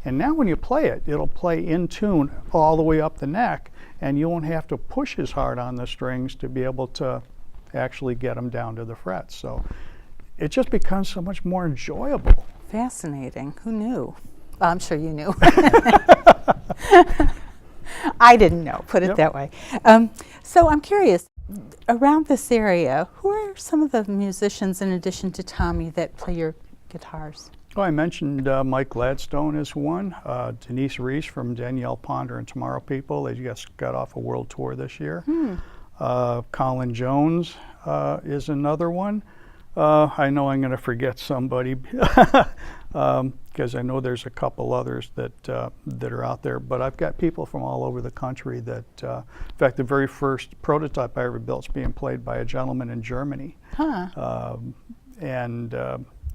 And now when you play it, it'll play in tune all the way up the neck, and you won't have to push as hard on the strings to be able to actually get them down to the frets. So it just becomes so much more enjoyable. Fascinating. Who knew? Well, I'm sure you knew. I didn't know, put it that way. So I'm curious, around this area, who are some of the musicians in addition to Tommy that play your guitars? Well, I mentioned Mike Gladstone is one. Denise Reese from Danielle Ponder and Tomorrow People. They just got off a world tour this year. Colin Jones is another one. I know I'm going to forget somebody because I know there's a couple others that are out there. But I've got people from all over the country that, in fact, the very first prototype I ever built is being played by a gentleman in Germany. And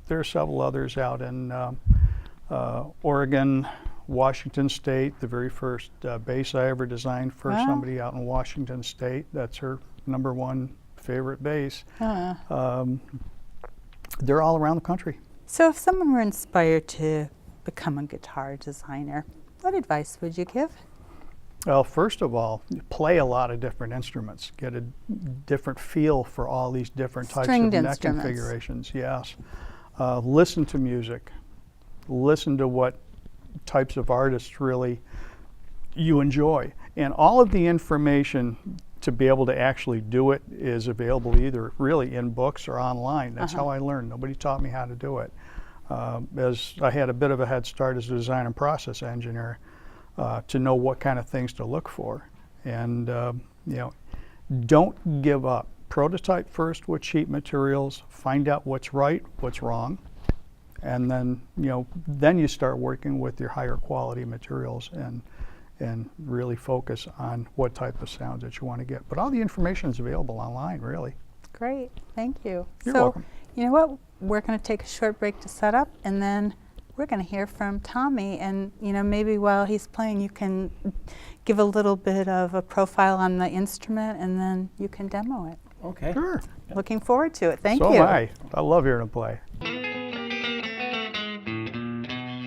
there are several others out in Oregon, Washington State. The very first bass I ever designed for somebody out in Washington State. That's her #1 favorite bass. They're all around the country. So if someone were inspired to become a guitar designer, what advice would you give? Well, first of all, play a lot of different instruments. Get a different feel for all these different types of neck configurations. Yes. Listen to music. Listen to what types of artists really you enjoy. And all of the information to be able to actually do it is available either really in books or online. That's how I learned. Nobody taught me how to do it. As I had a bit of a head start as a design and process engineer to know what kind of things to look for. And you know, don't give up. Prototype first with cheap materials, find out what's right, what's wrong, and then then you start working with your higher quality materials and really focus on what type of sounds that you want to get. But all the information is available online, really. Great, thank you. You're welcome. You know what? We're going to take a short break to set up, and then we're going to hear from Tommy. And maybe while he's playing, you can give a little bit of a profile on the instrument, and then you can demo it. Okay. Sure. Looking forward to it. Thank you. So am I. I love hearing him play.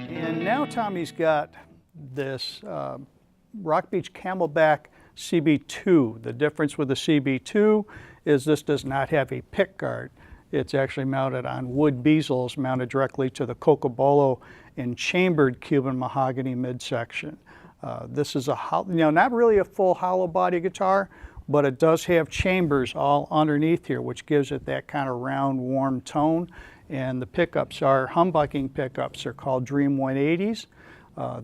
And now Tommy's got this RockBeach Camelback CB2. The difference with the CB2 is this does not have a pick guard. It's actually mounted on wood bezels mounted directly to the cocobolo and chambered Cuban mahogany midsection. This is a not really a full hollow body guitar, but it does have chambers all underneath here, which gives it that kind of round, warm tone. And the pickups are humbucking pickups. They're called Dream 180s.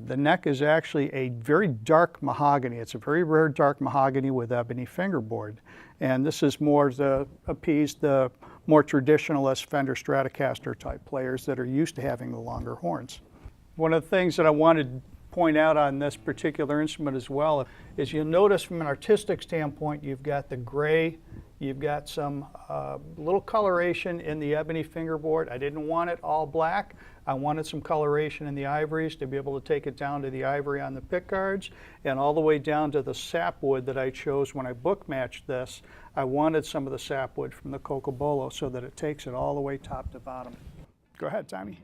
The neck is actually a very dark mahogany. It's a very rare dark mahogany with ebony fingerboard. And this is more to appease the more traditionalist Fender Stratocaster type players that are used to having the longer horns. One of the things that I wanted to point out on this particular instrument as well is you'll notice from an artistic standpoint, you've got the gray, you've got some little coloration in the ebony fingerboard. I didn't want it all black. I wanted some coloration in the ivories to be able to take it down to the ivory on the pick guards and all the way down to the sapwood that I chose when I book matched this. I wanted some of the sapwood from the cocobolo so that it takes it all the way top to bottom. Go ahead, Tommy.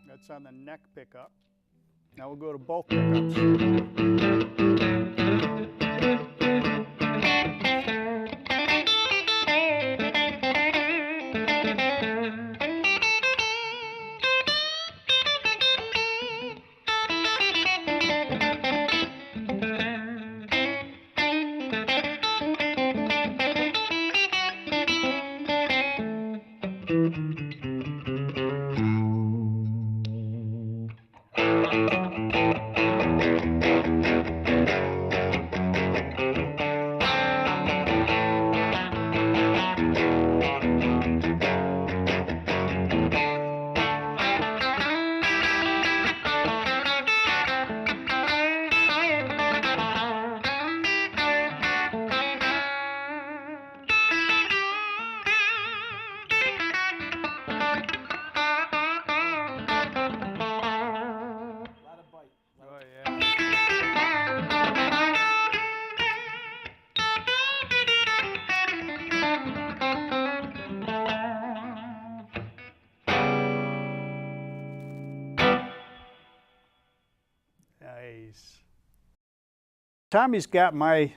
That's on the neck pickup. Now we'll go to both pickups. Nice. Tommy's got my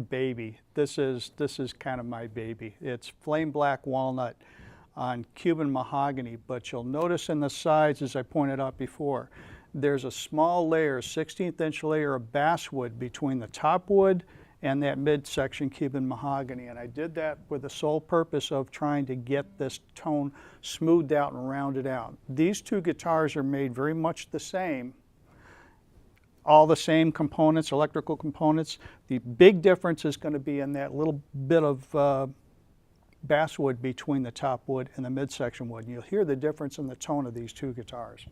baby. This is kind of my baby. It's flame black walnut on Cuban mahogany, but you'll notice in the sides, as I pointed out before, there's a small layer, 16th inch layer of basswood between the top wood and that midsection Cuban mahogany. And I did that with the sole purpose of trying to get this tone smoothed out and rounded out. These two guitars are made very much the same, all the same components, electrical components. The big difference is going to be in that little bit of basswood between the top wood and the midsection wood. And you'll hear the difference in the tone of these two guitars.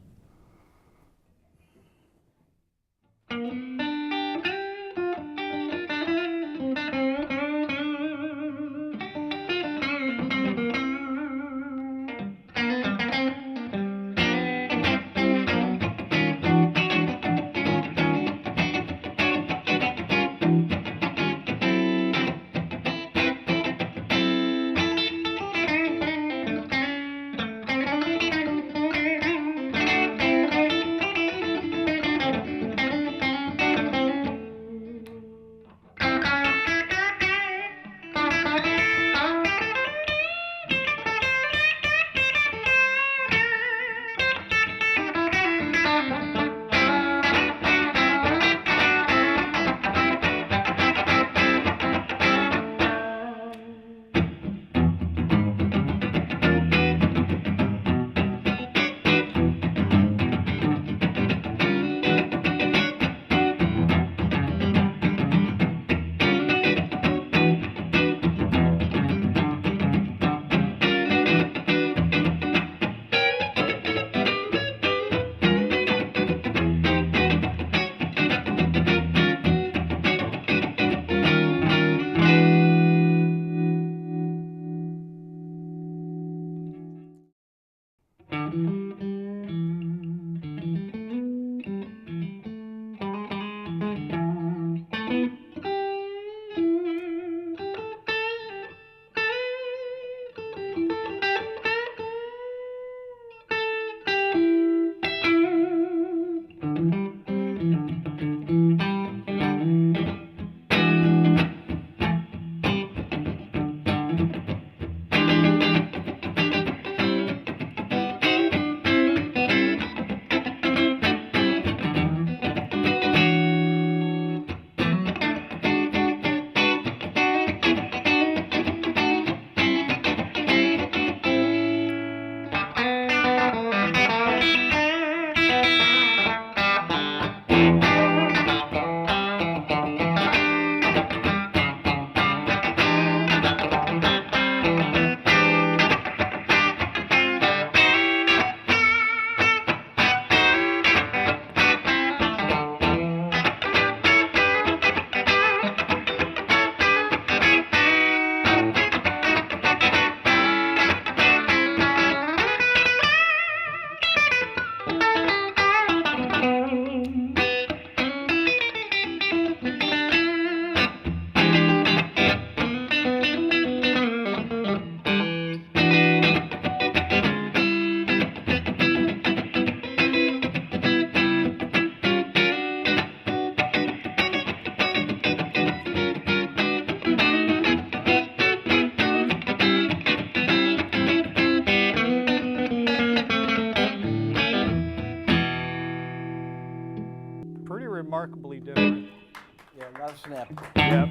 Remarkably different. Yeah, not a snap. Yep.